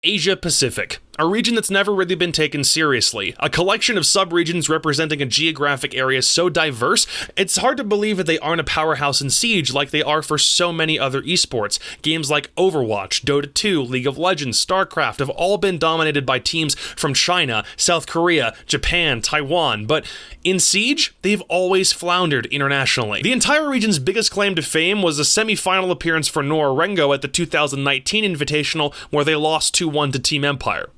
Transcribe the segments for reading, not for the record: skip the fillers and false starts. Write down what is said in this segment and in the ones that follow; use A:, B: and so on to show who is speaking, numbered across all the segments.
A: Asia Pacific, a region that's never really been taken seriously. A collection of subregions representing a geographic area so diverse, it's hard to believe that they aren't a powerhouse in Siege like they are for so many other esports. Games like Overwatch, Dota 2, League of Legends, StarCraft have all been dominated by teams from China, South Korea, Japan, Taiwan, but in Siege, they've always floundered internationally. The entire region's biggest claim to fame was a semi-final appearance for Norengo at the 2019 Invitational, where they lost 2-1 to Team Empire.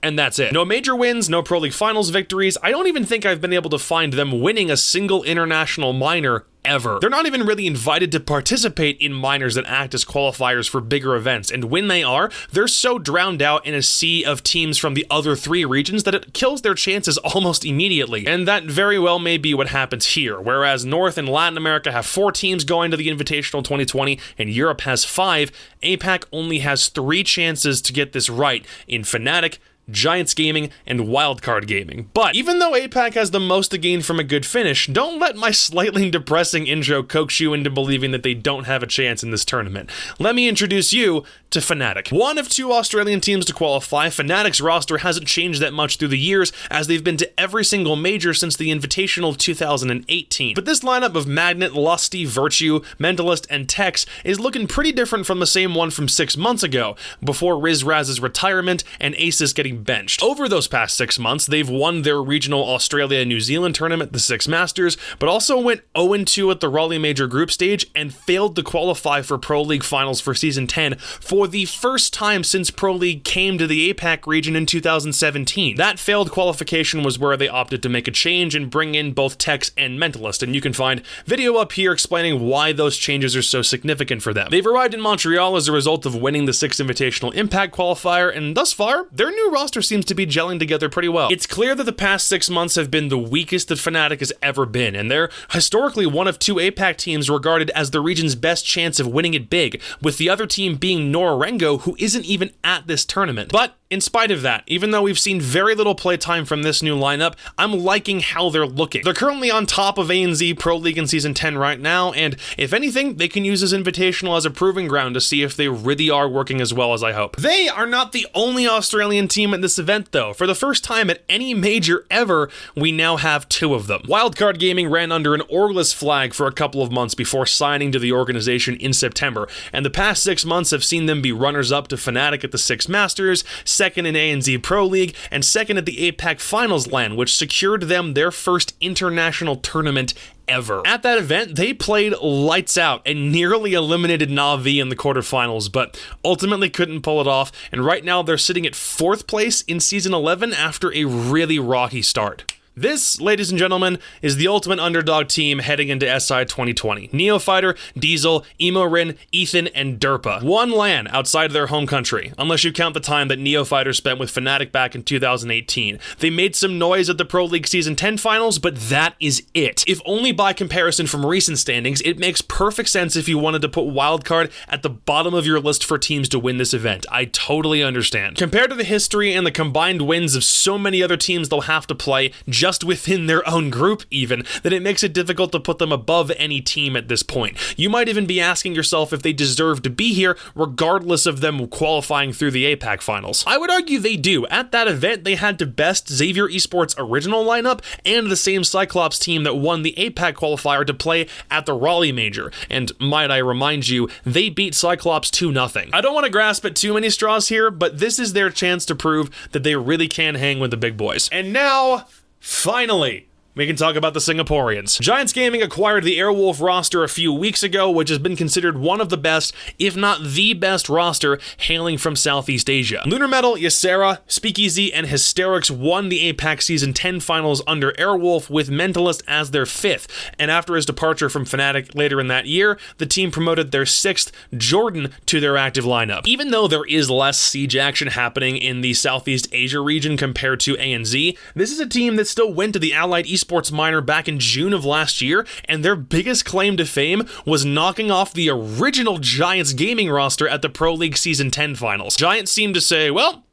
A: And that's it. No major wins, no Pro League Finals victories. I don't even think I've been able to find them winning a single international minor ever. They're not even really invited to participate in minors that act as qualifiers for bigger events, and when they are, they're so drowned out in a sea of teams from the other 3 regions that it kills their chances almost immediately. And that very well may be what happens here. Whereas North and Latin America have 4 teams going to the Invitational 2020, and Europe has 5, APAC only has 3 chances to get this right in Fnatic, Giants Gaming, and Wildcard Gaming. But even though APAC has the most to gain from a good finish, don't let my slightly depressing intro coax you into believing that they don't have a chance in this tournament. Let me introduce you to Fnatic. One of 2 Australian teams to qualify, Fnatic's roster hasn't changed that much through the years, as they've been to every single major since the Invitational 2018. But this lineup of Magnet, Lusty, Virtue, Mentalist, and Tex is looking pretty different from the same one from 6 months ago, before Rizraz's retirement and Aces getting benched. Over those past 6 months, they've won their regional Australia-New Zealand tournament, the Six Masters, but also went 0-2 at the Raleigh Major group stage and failed to qualify for Pro League Finals for Season 10 for the first time since Pro League came to the APAC region in 2017. That failed qualification was where they opted to make a change and bring in both Tex and Mentalist, and you can find video up here explaining why those changes are so significant for them. They've arrived in Montreal as a result of winning the 6th Invitational Impact qualifier, and thus far, their new roster seems to be gelling together pretty well. It's clear that the past 6 months have been the weakest that Fnatic has ever been, and they're historically one of 2 APAC teams regarded as the region's best chance of winning it big, with the other team being Norengo, who isn't even at this tournament. But in spite of that, even though we've seen very little playtime from this new lineup, I'm liking how they're looking. They're currently on top of ANZ Pro League in Season 10 right now, and if anything, they can use this Invitational as a proving ground to see if they really are working as well as I hope. They are not the only Australian team at this event though. For the first time at any major ever, we now have 2 of them. Wildcard Gaming ran under an orgless flag for a couple of months before signing to the organization in September, and the past 6 months have seen them be runners-up to Fnatic at the Six Masters, 2nd in ANZ Pro League, and 2nd at the APAC Finals LAN, which secured them their first international tournament ever. At that event, they played lights out and nearly eliminated Na'Vi in the quarterfinals, but ultimately couldn't pull it off, and right now they're sitting at 4th place in Season 11 after a really rocky start. This, ladies and gentlemen, is the ultimate underdog team heading into SI 2020. Neofighter, Diesel, Emorin, Ethan, and Derpa. 1 LAN outside their home country, unless you count the time that Neofighter spent with Fnatic back in 2018. They made some noise at the Pro League Season 10 finals, but that is it. If only by comparison from recent standings, it makes perfect sense if you wanted to put Wildcard at the bottom of your list for teams to win this event. I totally understand. Compared to the history and the combined wins of so many other teams they'll have to play, just within their own group even, that it makes it difficult to put them above any team at this point. You might even be asking yourself if they deserve to be here regardless of them qualifying through the APAC finals. I would argue they do. At that event, they had the best Xavier Esports original lineup and the same Cyclops team that won the APAC qualifier to play at the Raleigh Major, and might I remind you, they beat Cyclops 2-0. I don't want to grasp at too many straws here, but this is their chance to prove that they really can hang with the big boys. And now, finally, we can talk about the Singaporeans. Giants Gaming acquired the Airwolf roster a few weeks ago, which has been considered one of the best, if not the best roster, hailing from Southeast Asia. Lunar Metal, Ysera, Speakeasy, and Hysterics won the APAC Season 10 finals under Airwolf, with Mentalist as their 5th, and after his departure from Fnatic later in that year, the team promoted their 6th, Jordan, to their active lineup. Even though there is less Siege action happening in the Southeast Asia region compared to ANZ, this is a team that still went to the Allied Esports minor back in June of last year, and their biggest claim to fame was knocking off the original Giants Gaming roster at the Pro League Season 10 finals. Giants seemed to say, well,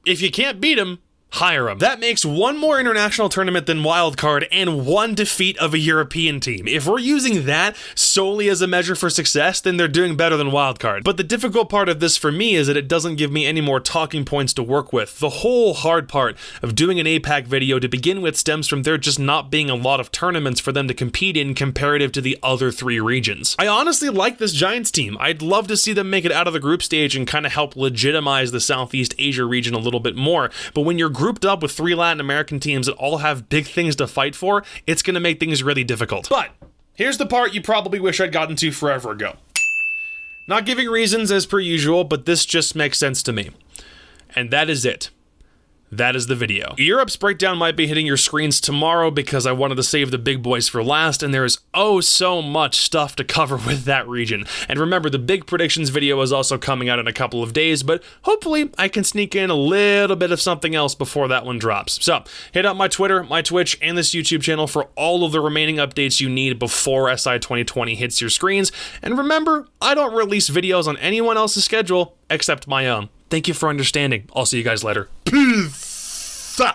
A: if you can't beat them, hire them. That makes one more international tournament than wildcard and one defeat of a European team. If we're using that solely as a measure for success, then they're doing better than wildcard. But the difficult part of this for me is that it doesn't give me any more talking points to work with. The whole hard part of doing an APAC video to begin with stems from there just not being a lot of tournaments for them to compete in comparative to the other 3 regions. I honestly like this Giants team. I'd love to see them make it out of the group stage and kind of help legitimize the Southeast Asia region a little bit more. But when you're grouped up with 3 Latin American teams that all have big things to fight for, it's going to make things really difficult. But here's the part you probably wish I'd gotten to forever ago. Not giving reasons as per usual, but this just makes sense to me. And that is it. That is the video. Europe's breakdown might be hitting your screens tomorrow because I wanted to save the big boys for last, and there is oh so much stuff to cover with that region. And remember, the big predictions video is also coming out in a couple of days, but hopefully I can sneak in a little bit of something else before that one drops. So hit up my Twitter, my Twitch, and this YouTube channel for all of the remaining updates you need before SI 2020 hits your screens. And remember, I don't release videos on anyone else's schedule except my own. Thank you for understanding. I'll see you guys later. Peace!